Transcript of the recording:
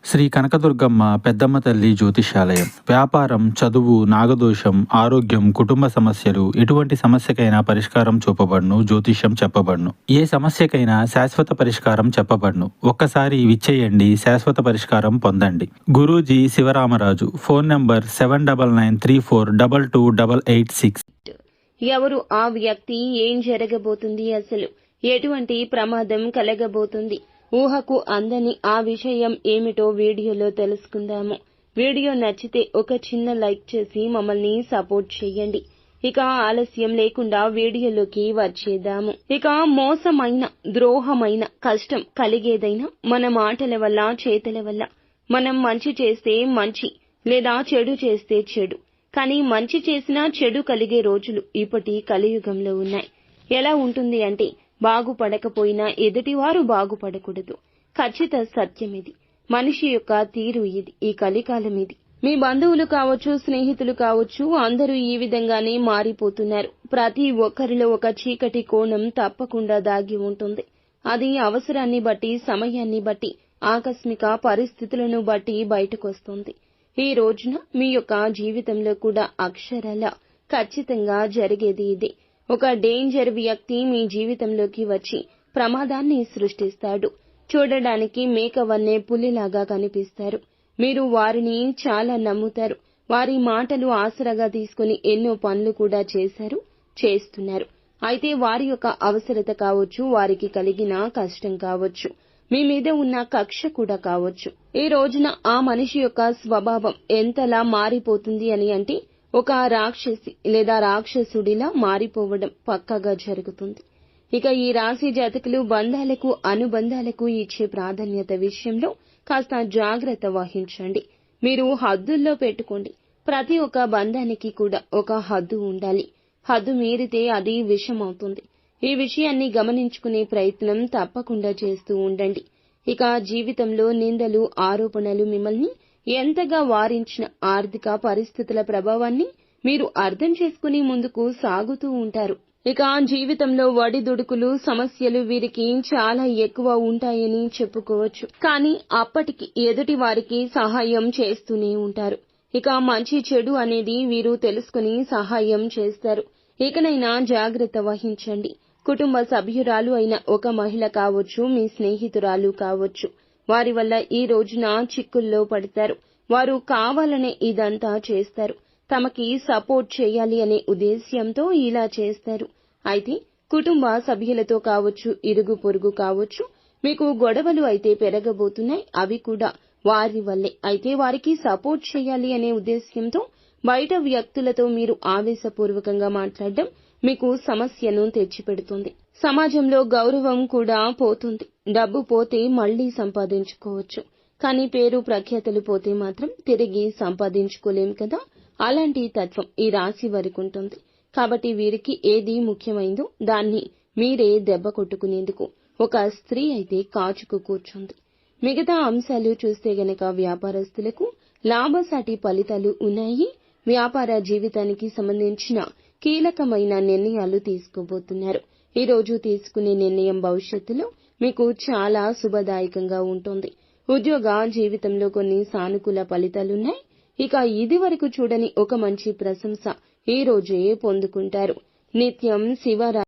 శ్రీ కనకదుర్గమ్మ పెద్దమ్మ తల్లి జ్యోతిష్యాలయం. వ్యాపారం, చదువు, నాగదోషం, ఆరోగ్యం, కుటుంబ సమస్యలు ఎటువంటి సమస్యకైనా పరిష్కారం చూపబడును. జ్యోతిష్యం చెప్పబడును. ఏ సమస్యకైనా శాశ్వత పరిష్కారం చెప్పబడును. ఒక్కసారి విచ్చేయండి, శాశ్వత పరిష్కారం పొందండి. గురూజీ శివరామరాజు. Phone number 7993422886. ఎవరు ఆ వ్యక్తి? ఏం జరగబోతుంది? అసలు ఎటువంటి ప్రమాదం కలగబోతుంది? ఊహకు అందని ఆ విషయం ఏమిటో వీడియోలో తెలుసుకుందాము. వీడియో నచ్చితే ఒక చిన్న లైక్ చేసి మమ్మల్ని సపోర్ట్ చేయండి. ఇక ఆలస్యం లేకుండా వీడియోలోకి వచ్చేద్దాము. ఇక మోసమైన, ద్రోహమైన, కష్టం కలిగేదైనా మన మాటల వల్ల, చేతల వల్ల. మనం మంచి చేస్తే మంచి, లేదా చెడు చేస్తే చెడు. కానీ మంచి చేసినా చెడు కలిగే రోజులు ఇప్పటి కలియుగంలో ఉన్నాయి. ఎలా ఉంటుంది అంటే, బాగుపడకపోయినా ఎదుటివారు బాగుపడకూడదు. ఖచ్చిత సత్యం ఇది. మనిషి యొక్క తీరు ఇది. ఈ కలికాలం ఇది. మీ బంధువులు కావచ్చు, స్నేహితులు కావచ్చు, అందరూ ఈ విధంగానే మారిపోతున్నారు. ప్రతి ఒక్కరిలో ఒక చీకటి కోణం తప్పకుండా దాగి ఉంటుంది. అది అవసరాన్ని బట్టి, సమయాన్ని బట్టి, ఆకస్మిక పరిస్థితులను బట్టి బయటకొస్తుంది. ఈ రోజున మీ యొక్క జీవితంలో కూడా అక్షరాల ఖచ్చితంగా జరిగేది ఇదే. ఒక డేంజర్ వ్యక్తి మీ జీవితంలోకి వచ్చి ప్రమాదాన్ని సృష్టిస్తాడు. చూడడానికి మేకవన్నే పులిలాగా కనిపిస్తారు. మీరు వారిని చాలా నమ్ముతారు. వారి మాటలు ఆసరాగా తీసుకుని ఎన్నో పనులు కూడా చేస్తున్నారు. అయితే వారి యొక్క అవసరత కావచ్చు, వారికి కలిగిన కష్టం కావచ్చు, మీ మీద ఉన్న కక్ష కూడా కావచ్చు. ఈ రోజున ఆ మనిషి యొక్క స్వభావం ఎంతలా మారిపోతుంది అని అంటే, ఒక రాక్షసి లేదా రాక్షసుడిలా మారిపోవడం పక్కాగా జరుగుతుంది. ఇక ఈ రాశి జాతకులు బంధాలకు, అనుబంధాలకు ఇచ్చే ప్రాధాన్యత విషయంలో కాస్త జాగ్రత్త వహించండి. మీరు హద్దుల్లో పెట్టుకోండి. ప్రతి ఒక్క బంధానికి కూడా ఒక హద్దు ఉండాలి. హద్దు మీరితే అది విషం అవుతుంది. ఈ విషయాన్ని గమనించుకునే ప్రయత్నం తప్పకుండా చేస్తూ ఉండండి. ఇక జీవితంలో నిందలు, ఆరోపణలు మిమ్మల్ని ఎంతగా వారించిన ఆర్థిక పరిస్థితుల ప్రభావాన్ని మీరు అర్థం చేసుకుని ముందుకు సాగుతూ ఉంటారు. ఇక జీవితంలో ఒడిదుడుకులు, సమస్యలు వీరికి చాలా ఎక్కువ ఉంటాయని చెప్పుకోవచ్చు. కానీ అప్పటికి ఎదుటి వారికి సహాయం చేస్తూనే ఉంటారు. ఇక మంచి చెడు అనేది వీరు తెలుసుకుని సహాయం చేస్తారు. ఇకనైనా జాగ్రత్త వహించండి. కుటుంబ సభ్యురాలు అయిన ఒక మహిళ కావచ్చు, మీ స్నేహితురాలు కావచ్చు, వారి వల్ల ఈ రోజున చిక్కుల్లో పడతారు. వారు కావాలనే ఇదంతా చేస్తారు. తమకి సపోర్ట్ చేయాలి అనే ఉద్దేశ్యంతో ఇలా చేస్తారు. అయితే కుటుంబ సభ్యులతో కావచ్చు, ఇరుగు పొరుగు కావచ్చు, మీకు గొడవలు అయితే పెరగబోతున్నాయి. అవి కూడా వారి వల్లే. అయితే వారికి సపోర్ట్ చేయాలి అనే ఉద్దేశ్యంతో బయట వ్యక్తులతో మీరు ఆవేశపూర్వకంగా మాట్లాడడం మీకు సమస్యను తెచ్చిపెడుతుంది. సమాజంలో గౌరవం కూడా పోతుంది. డబ్బు పోతే మళ్లీ సంపాదించుకోవచ్చు. కానీ పేరు, ప్రఖ్యాతులు పోతే మాత్రం తిరిగి సంపాదించుకోలేం కదా. అలాంటి తత్వం ఈ రాశి వారికి ఉంటుంది. కాబట్టి వీరికి ఏది ముఖ్యమైందో దాన్ని మీరే దెబ్బ కొట్టుకునేందుకు ఒక స్త్రీ అయితే కాచుకు కూర్చుంది. మిగతా అంశాలు చూస్తే గనక వ్యాపారస్తులకు లాభసాటి ఫలితాలు ఉన్నాయి. వ్యాపార జీవితానికి సంబంధించిన కీలకమైన నిర్ణయాలు తీసుకోబోతున్నారు. ఈ రోజు తీసుకునే నిర్ణయం భవిష్యత్తులో మీకు చాలా శుభదాయకంగా ఉంటుంది. ఉద్యోగ జీవితంలో కొన్ని సానుకూల ఫలితాలున్నాయి. ఇక ఇది వరకు చూడని ఒక మంచి ప్రశంస ఈ రోజే పొందుకుంటారు. నిత్యం శివ